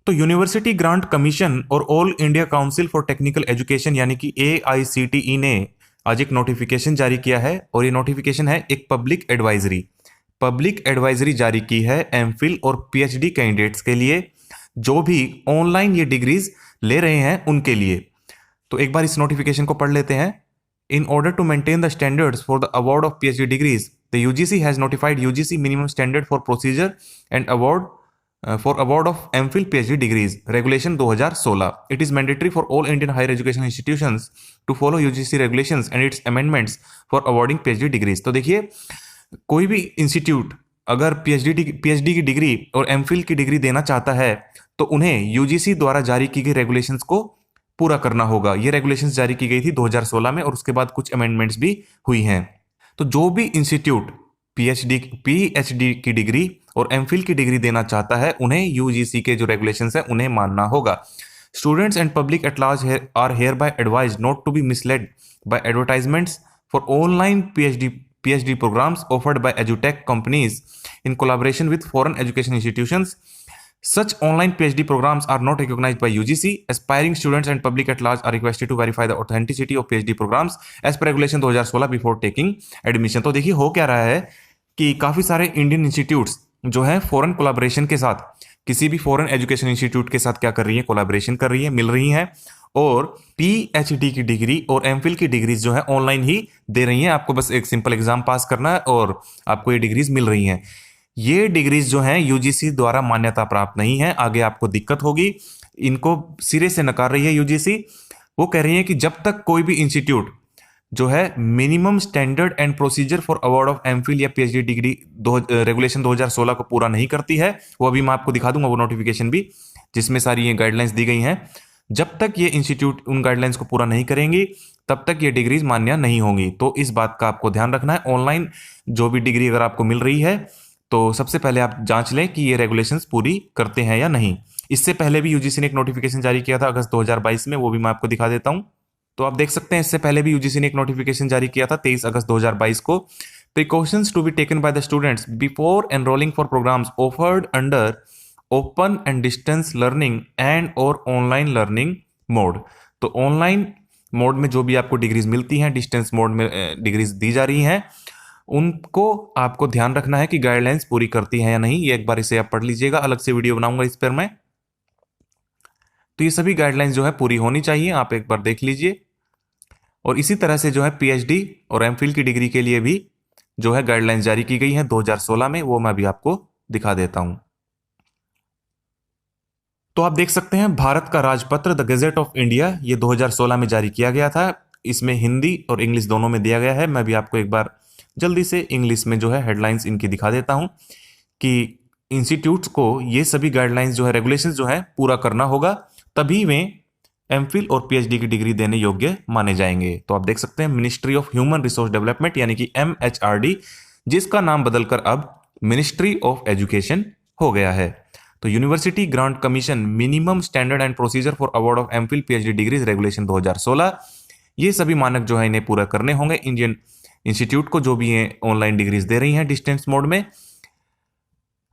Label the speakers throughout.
Speaker 1: तो university grant commission और all India council for technical education यानी कि AICTE ने आज एक नोटिफिकेशन जारी किया है, और ये नोटिफिकेशन है एक पब्लिक एडवाइजरी जारी की है एमफिल और पीएचडी कैंडिडेट्स के लिए, जो भी ऑनलाइन ये डिग्रीज ले रहे हैं उनके लिए। तो एक बार इस नोटिफिकेशन को पढ़ लेते हैं। In order to maintain the standards for the award of PhD degrees, the UGC has notified UGC minimum standard for procedure and award for award of MPhil PhD degrees regulation 2016. It is mandatory for all Indian higher education institutions to follow UGC regulations and its amendments for awarding PhD degrees. तो देखिए, कोई भी institute अगर PhD की degree और MPhil की degree देना चाहता है तो उन्हें यूजीसी द्वारा जारी की गई रेगुलेशंस को पूरा करना होगा। ये रेगुलेशंस जारी की गई थी 2016 में, और उसके बाद कुछ अमेंडमेंट्स भी हुई हैं। तो जो भी इंस्टीट्यूट पीएचडी की डिग्री और एमफिल की डिग्री देना चाहता है उन्हें यूजीसी के जो रेगुलेशंस हैं उन्हें मानना होगा। Students and public at large are hereby advised not to be misled by advertisements for online PhD programs offered by edutech companies in collaboration with foreign education institutions. Such online PhD programs are not recognized by UGC. Aspiring students and public at large are requested to verify the authenticity of PhD programs as per regulation 2016 before taking admission. तो देखिए हो क्या रहा है कि काफ़ी सारे Indian institutes जो है फॉरेन कोलैबोरेशन के साथ, किसी भी फॉरेन एजुकेशन इंस्टीट्यूट के साथ क्या कर रही है, कोलैबोरेशन कर रही है, मिल रही हैं, और पीएचडी की डिग्री और एमफिल की डिग्रीज जो है ऑनलाइन ही दे रही हैं। आपको बस एक सिंपल एग्जाम पास करना है और आपको ये डिग्रीज मिल रही हैं। ये डिग्रीज जो हैं यूजीसी द्वारा मान्यता प्राप्त नहीं है, आगे आपको दिक्कत होगी। इनको सिरे से नकार रही है यूजीसी। वो कह रही है कि जब तक कोई भी इंस्टीट्यूट जो है minimum standard and procedure for award of MPhil या पीएचडी डिग्री रेगुलेशन 2016 को पूरा नहीं करती है, वो अभी मैं आपको दिखा दूंगा वो नोटिफिकेशन भी, जिसमें सारी ये गाइडलाइंस दी गई हैं। जब तक ये इंस्टीट्यूट उन गाइडलाइंस को पूरा नहीं करेंगी तब तक ये डिग्रीज मान्य नहीं होंगी। तो इस बात का आपको ध्यान रखना है। ऑनलाइन जो भी डिग्री अगर आपको मिल रही है तो सबसे पहले आप जांच लें कि ये रेगुलेशंस पूरी करते हैं या नहीं। इससे पहले भी यूजीसी ने एक नोटिफिकेशन जारी किया था अगस्त 2022 में, वो भी मैं आपको दिखा देता हूं। तो आप देख सकते हैं इससे पहले भी यूजीसी ने एक नोटिफिकेशन जारी किया था 23 अगस्त 2022 को। Precautions to be taken by the students before enrolling for programs offered under open and distance learning and और ऑनलाइन लर्निंग मोड। तो ऑनलाइन मोड में जो भी आपको डिग्रीज मिलती हैं, डिस्टेंस मोड में डिग्रीज दी जा रही हैं, उनको आपको ध्यान रखना है कि गाइडलाइंस पूरी करती हैं या नहीं। ये एक बार इसे आप पढ़ लीजिएगा, अलग से वीडियो बनाऊंगा इस पर मैं। तो ये सभी गाइडलाइंस जो है पूरी होनी चाहिए, आप एक बार देख लीजिए। और इसी तरह से जो है पीएचडी और एमफिल की डिग्री के लिए भी जो है गाइडलाइंस जारी की गई है 2016 में, वो मैं भी आपको दिखा देता हूं। तो आप देख सकते हैं भारत का राजपत्र द गजेट ऑफ इंडिया ये 2016 में जारी किया गया था। इसमें हिंदी और इंग्लिश दोनों में दिया गया है। मैं भी आपको एक बार जल्दी से इंग्लिश में जो है हेडलाइंस इनकी दिखा देता हूं कि इंस्टीट्यूट्स को ये सभी गाइडलाइंस जो है, रेगुलेशंस जो है पूरा करना होगा, तभी वे एमफिल और पीएचडी की डिग्री देने योग्य माने जाएंगे। तो आप देख सकते हैं ministry of human resource development यानी कि MHRD, जिसका नाम बदलकर अब मिनिस्ट्री ऑफ एजुकेशन हो गया है। तो university grant commission minimum standard and procedure for award of MPhil PhD degrees regulation 2016, ये सभी मानक जो है इन्हें पूरा करने होंगे इंडियन इंस्टीट्यूट को, जो भी ये ऑनलाइन डिग्रीज दे रही हैं डिस्टेंस मोड में,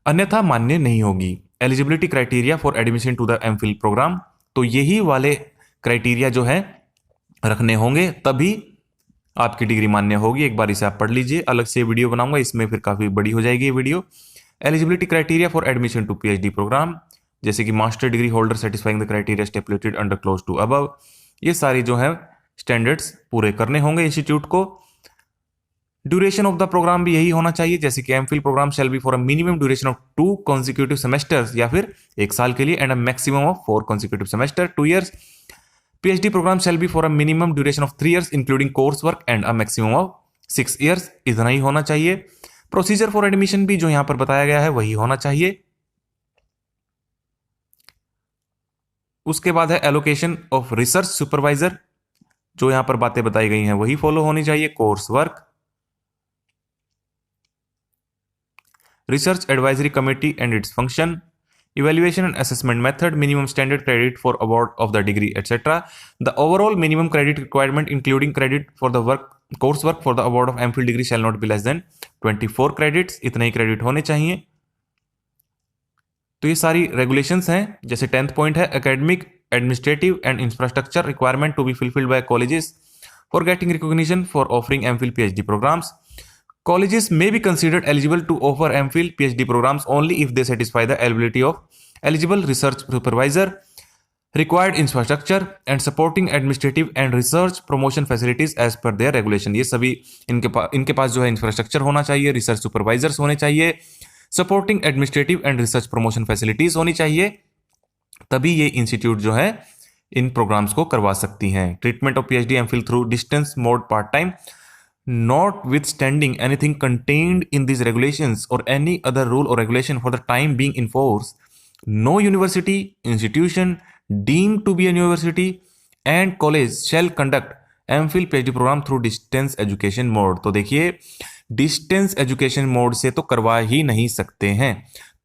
Speaker 1: अन्यथा मान्य नहीं होगी। Eligibility criteria for admission to the MPhil program, तो यही वाले क्राइटेरिया जो है रखने होंगे, तभी आपकी डिग्री मान्य होगी। एक बार इसे आप पढ़ लीजिए, अलग से वीडियो बनाऊंगा, इसमें फिर काफी बड़ी हो जाएगी ये वीडियो। Eligibility criteria for admission to PhD program, जैसे कि master degree holder satisfying the criteria stipulated under clause two above, ये सारी जो है स्टैंडर्ड्स पूरे करने होंगे इंस्टीट्यूट को। ड्यूरेशन ऑफ द प्रोग्राम भी यही होना चाहिए, जैसे कि MPhil program shall be for a minimum duration of 2 consecutive semesters, या फिर 1 साल के लिए, and a maximum of 4 consecutive semester 2 years। PhD program shall be for a minimum duration of 3 years including course work and a maximum of 6 years, इतना ही होना चाहिए। Procedure for admission भी जो यहां पर बताया गया है वही होना चाहिए। उसके बाद है एलोकेशन ऑफ रिसर्च सुपरवाइजर, जो यहां पर बातें बताई गई हैं वही फॉलो होनी चाहिए। Course work, research advisory committee and its function, evaluation and assessment method, minimum standard credit for award of the degree, etc. The overall minimum credit requirement including credit for the coursework for the award of MPhil degree shall not be less than 24 credits, इतने ही credit होने चाहिए। तो ये सारी regulations हैं। जैसे 10th point है academic, administrative and infrastructure requirement to be fulfilled by colleges for getting recognition for offering MPhil PhD programs. Colleges may be considered eligible to offer MPhil PhD programs only if they satisfy the eligibility of eligible research supervisor, required infrastructure and supporting administrative and research promotion facilities as per their regulation। ये सभी इनके पास जो है infrastructure होना चाहिए, research supervisors होने चाहिए, supporting administrative and research promotion facilities होनी चाहिए, तभी ये इंस्टीट्यूट जो है इन प्रोग्राम्स को करवा सकती हैं। Treatment of PhD MPhil through distance mode part time, notwithstanding anything contained in these regulations or any other rule or regulation for the time being in force, no university, institution deemed to be a university and college shall conduct MPhil PhD program through distance education mode। तो देखिए distance education mode से तो करवा ही नहीं सकते हैं।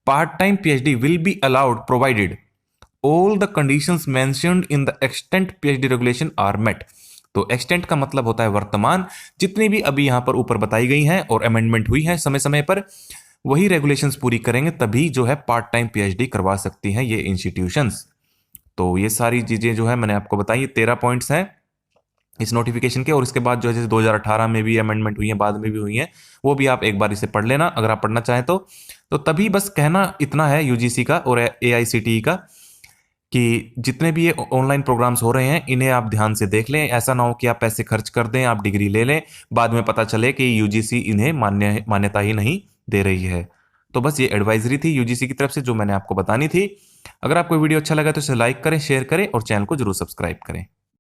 Speaker 1: Part time PhD will be allowed provided all the conditions mentioned in the extant PhD regulation are met। तो extent का मतलब होता है वर्तमान, जितनी भी अभी यहां पर ऊपर बताई गई हैं और अमेंडमेंट हुई है समय समय पर, वही रेगुलेशंस पूरी करेंगे तभी जो है पार्ट टाइम पीएचडी करवा सकती हैं ये इंस्टीट्यूशंस। तो ये सारी चीजें जो है मैंने आपको बताई, 13 पॉइंट्स हैं इस नोटिफिकेशन के। और इसके बाद जो है जैसे 2018 में भी अमेंडमेंट हुई है, बाद में भी हुई है, वो भी आप एक बार इसे पढ़ लेना अगर आप पढ़ना चाहें तो तभी बस कहना इतना है यूजीसी का और एआईसीटीई का कि जितने भी ये ऑनलाइन प्रोग्राम्स हो रहे हैं इन्हें आप ध्यान से देख लें। ऐसा ना हो कि आप पैसे खर्च कर दें, आप डिग्री ले लें, बाद में पता चले कि यूजीसी इन्हें मान्यता ही नहीं दे रही है। तो बस ये एडवाइजरी थी यूजीसी की तरफ से जो मैंने आपको बतानी थी। अगर आपको वीडियो अच्छा लगा तो इसे लाइक करें, शेयर करें और चैनल को जरूर सब्सक्राइब करें।